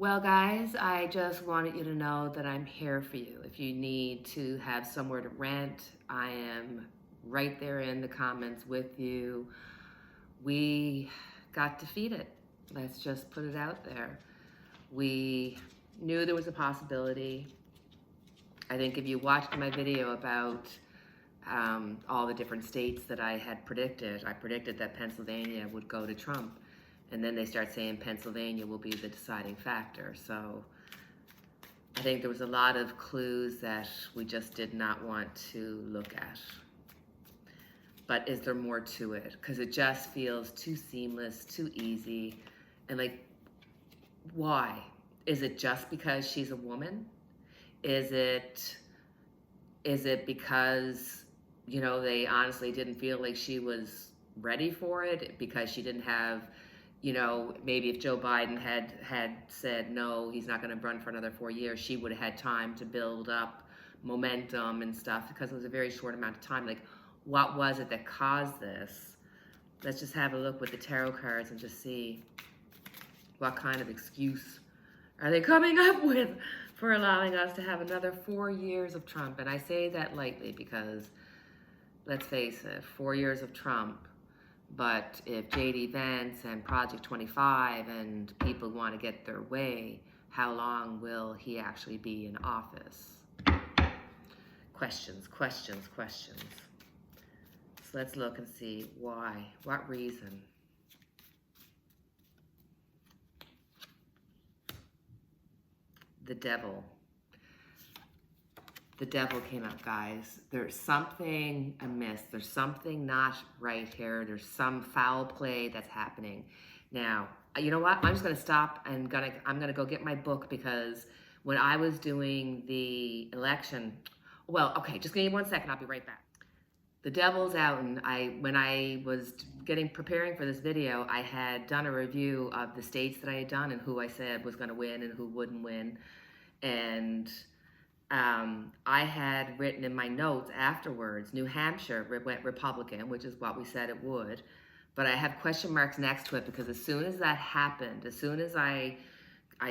Well, guys, I just wanted you to know that I'm here for you. If you need to have somewhere to rent, I am right there in the comments with you. We got defeated. Let's just put it out there. We knew there was a possibility. I think if you watched my video about all the different states that I had predicted, I predicted that Pennsylvania would go to Trump. And then they start saying Pennsylvania will be the deciding factor. So I think there was a lot of clues that we just did not want to look at. But is there more to it? Because it just feels too seamless, too easy. And like, why? Is it just because she's a woman? Is it because, they honestly didn't feel like she was ready for it because she didn't have, maybe if Joe Biden had said no, he's not going to run for another 4 years, she would have had time to build up momentum and stuff because it was a very short amount of time. Like, what was it that caused this? Let's just have a look with the tarot cards and just see what kind of excuse are they coming up with for allowing us to have another 4 years of Trump. And I say that lightly because, let's face it, 4 years of Trump. But if J.D. Vance and Project 25 and people want to get their way, how long will he actually be in office? Questions, questions, questions. So let's look and see why, what reason. The devil. The devil came up, guys. There's something amiss. There's something not right here. There's some foul play that's happening. Now, you know what? I'm just gonna stop and I'm gonna go get my book because when I was doing the election, well, okay, just give me 1 second. I'll be right back. The devil's out, and when I was preparing for this video, I had done a review of the states that I had done and who I said was going to win and who wouldn't win, and I had written in my notes afterwards, New Hampshire went Republican, which is what we said it would, but I have question marks next to it because as soon as that happened, as soon as I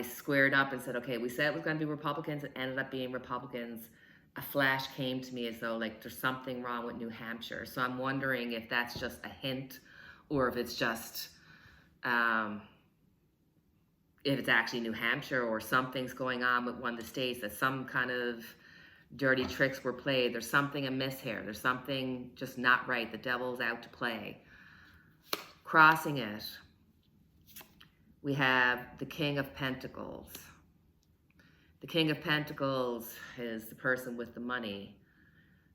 squared up and said, okay, we said it was going to be Republicans, it ended up being Republicans, a flash came to me as though like there's something wrong with New Hampshire. So I'm wondering if that's just a hint or if it's just, if it's actually New Hampshire or something's going on with one of the states, that some kind of dirty tricks were played. There's something amiss here. There's something just not right. The devil's out to play. Crossing it, we have the King of Pentacles. The King of Pentacles is the person with the money.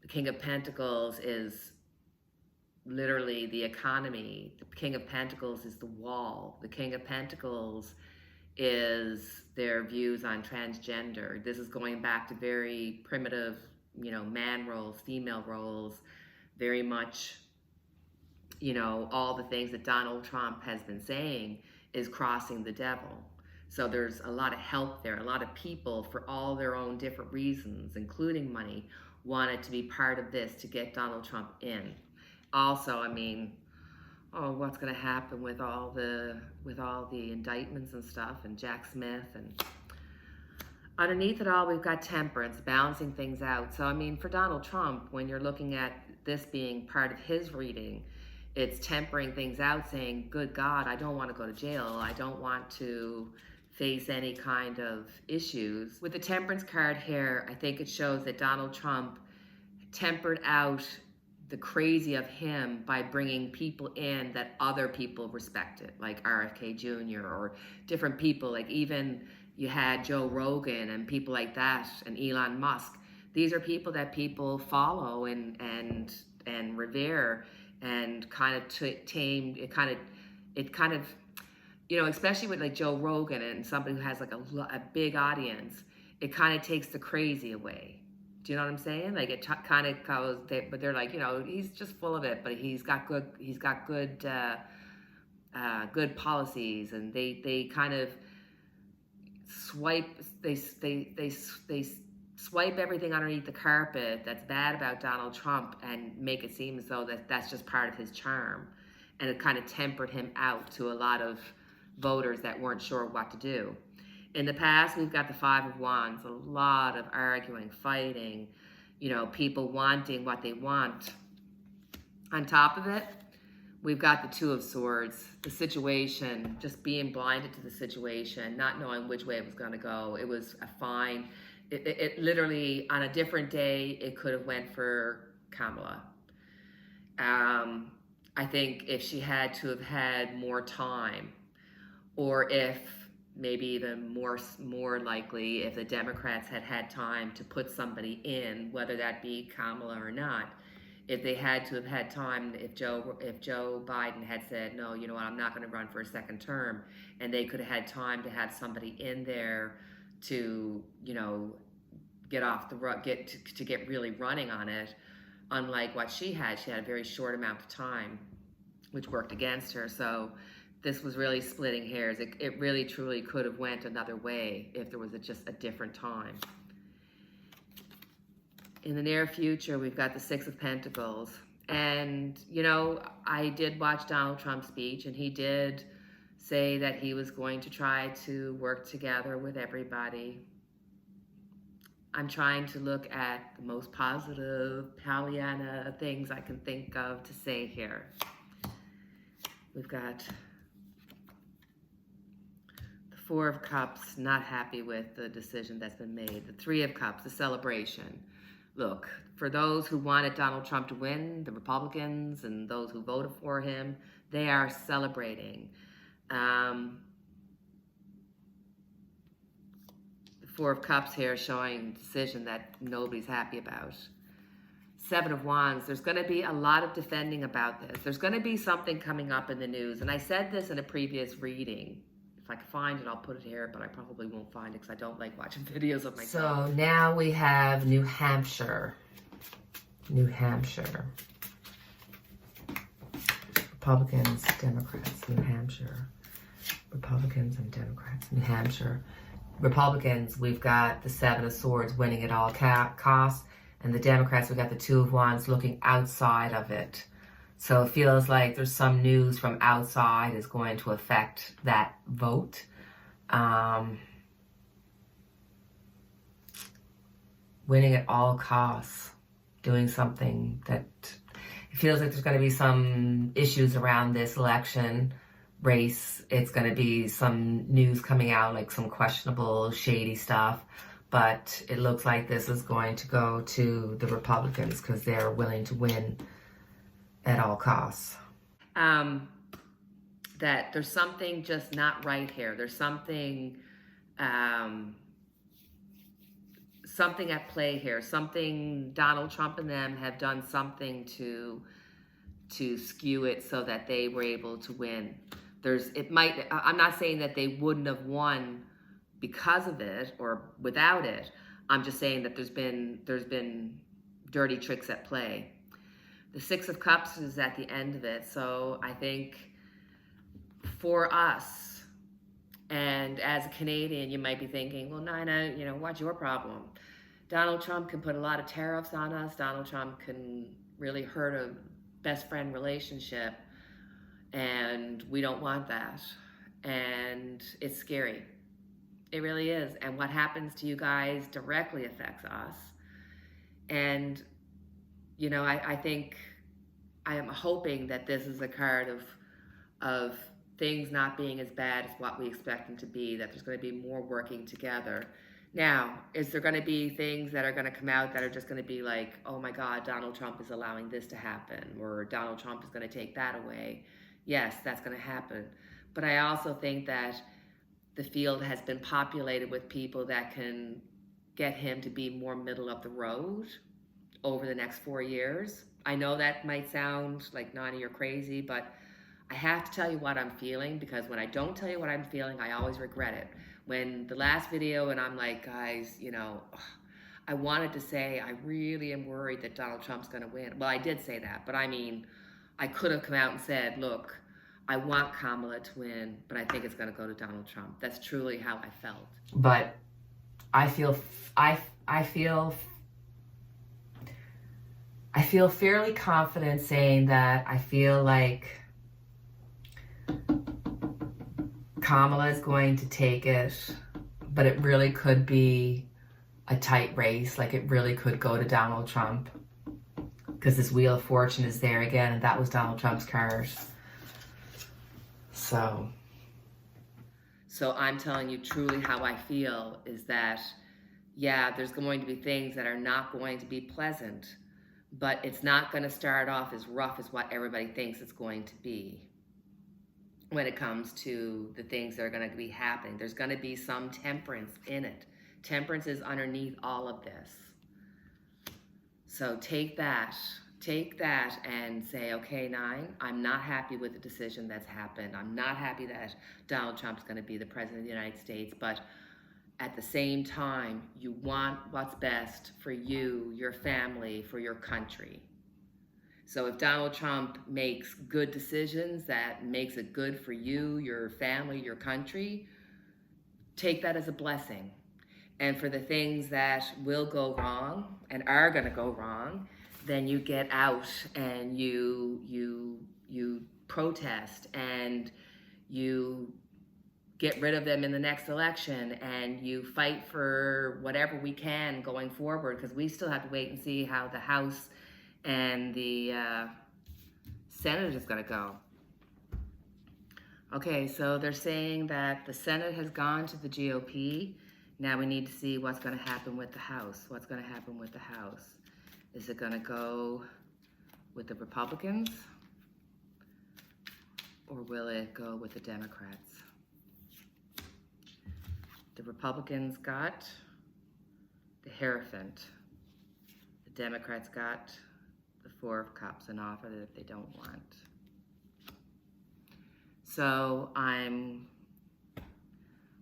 The King of Pentacles is literally the economy. The King of Pentacles is the wall. The King of Pentacles is their views on transgender. This is going back to very primitive, man roles, female roles, very much, all the things that Donald Trump has been saying is crossing the devil. So there's a lot of help there. A lot of people, for all their own different reasons, including money, wanted to be part of this to get Donald Trump in. Also, I mean, what's going to happen with all the indictments and stuff, and Jack Smith, and underneath it all, we've got temperance, balancing things out. So, I mean, for Donald Trump, when you're looking at this being part of his reading, it's tempering things out, saying, good God, I don't want to go to jail. I don't want to face any kind of issues. With the temperance card here, I think it shows that Donald Trump tempered out the crazy of him by bringing people in that other people respected, like RFK Jr. or different people, like even you had Joe Rogan and people like that, and Elon Musk. These are people that people follow and revere, and kind of tamed, it kind of, especially with like Joe Rogan and somebody who has like a big audience, it kind of takes the crazy away. Do you know what I'm saying? Like it kind of goes, but they're like, he's just full of it, but he's got good policies, and they kind of swipe, they swipe everything underneath the carpet that's bad about Donald Trump and make it seem as though that's just part of his charm. And it kind of tempered him out to a lot of voters that weren't sure what to do. In the past, we've got the Five of Wands, a lot of arguing, fighting, people wanting what they want. On top of it, we've got the Two of Swords, the situation, just being blinded to the situation, not knowing which way it was going to go. It was a fine. It literally, on a different day, it could have went for Kamala. I think if she had to have had more time, or if maybe even more likely if the Democrats had had time to put somebody in, whether that be Kamala or not, if they had to have had time, if Joe Biden had said, no, you know what, I'm not going to run for a second term, and they could have had time to have somebody in there to, get really running on it, unlike what she had a very short amount of time, which worked against her. So this was really splitting hairs. It really truly could have went another way if there was just a different time. In the near future, we've got the Six of Pentacles. And, I did watch Donald Trump's speech, and he did say that he was going to try to work together with everybody. I'm trying to look at the most positive Pollyanna things I can think of to say here. We've got the Four of Cups, not happy with the decision that's been made. The Three of Cups, the celebration. Look, for those who wanted Donald Trump to win, the Republicans and those who voted for him, they are celebrating. The Four of Cups here showing decision that nobody's happy about. Seven of Wands, there's going to be a lot of defending about this. There's going to be something coming up in the news. And I said this in a previous reading. If I can find it, I'll put it here, but I probably won't find it because I don't like watching videos of myself. So now we have New Hampshire. New Hampshire. Republicans, Democrats, New Hampshire. Republicans and Democrats, New Hampshire. Republicans, we've got the Seven of Swords winning at all costs. And the Democrats, we've got the Two of Wands looking outside of it. So it feels like there's some news from outside is going to affect that vote. Winning at all costs. Doing something that... It feels like there's going to be some issues around this election race. It's going to be some news coming out, like some questionable, shady stuff. But it looks like this is going to go to the Republicans because they're willing to win at all costs. That there's something just not right here. There's something something at play here. Something Donald Trump and them have done something to skew it so that they were able to win. I'm not saying that they wouldn't have won because of it or without it. I'm just saying that there's been dirty tricks at play. The Six of Cups is at the end of it. So I think for us, and as a Canadian, you might be thinking, well, Nina, what's your problem? Donald Trump can put a lot of tariffs on us. Donald Trump can really hurt a best friend relationship. And we don't want that. And it's scary. It really is. And what happens to you guys directly affects us. And, I think I am hoping that this is a card of things not being as bad as what we expect them to be, that there's going to be more working together. Now, is there going to be things that are going to come out that are just going to be like, oh my God, Donald Trump is allowing this to happen, or Donald Trump is going to take that away? Yes, that's going to happen. But I also think that the field has been populated with people that can get him to be more middle of the road over the next 4 years. I know that might sound like Nani, you're crazy, but I have to tell you what I'm feeling, because when I don't tell you what I'm feeling, I always regret it. When the last video and I'm like, guys, I wanted to say I really am worried that Donald Trump's going to win. Well, I did say that, but I mean, I could have come out and said, look, I want Kamala to win, but I think it's going to go to Donald Trump. That's truly how I felt. But I feel fairly confident saying that I feel like Kamala is going to take it but it really could be a tight race. Like it really could go to Donald Trump, because this Wheel of Fortune is there again, and that was Donald Trump's card. So I'm telling you truly how I feel is that, yeah, there's going to be things that are not going to be pleasant, but it's not going to start off as rough as what everybody thinks it's going to be when it comes to the things that are going to be happening. There's going to be some temperance in it. Temperance is underneath all of this. So take that and say, okay, 9, I'm not happy with the decision that's happened. I'm not happy that Donald Trump's going to be the president of the United States, but at the same time, you want what's best for you, your family, for your country. So if Donald Trump makes good decisions that makes it good for you, your family, your country, take that as a blessing. And for the things that will go wrong and are going to go wrong, then you get out and you protest and you get rid of them in the next election, and you fight for whatever we can going forward, because we still have to wait and see how the House and the Senate is going to go. Okay, so they're saying that the Senate has gone to the GOP. Now we need to see what's going to happen with the House. What's going to happen with the House? Is it going to go with the Republicans, or will it go with the Democrats? The Republicans got the Hierophant. The Democrats got the Four of Cups, an offer that they don't want. So I'm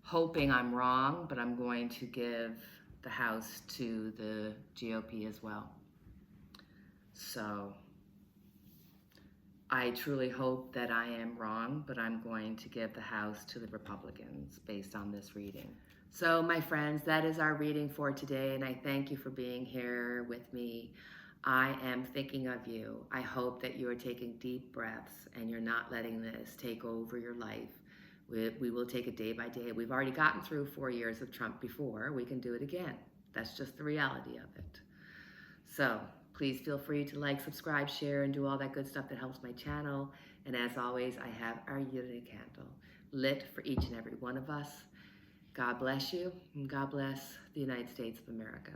hoping I'm wrong, but I'm going to give the House to the GOP as well. So I truly hope that I am wrong, but I'm going to give the House to the Republicans based on this reading. So my friends, that is our reading for today, and I thank you for being here with me. I am thinking of you. I hope that you are taking deep breaths and you're not letting this take over your life. We will take it day by day. We've already gotten through 4 years of Trump before. We can do it again. That's just the reality of it. So please feel free to like, subscribe, share, and do all that good stuff that helps my channel. And as always, I have our unity candle lit for each and every one of us. God bless you, and God bless the United States of America.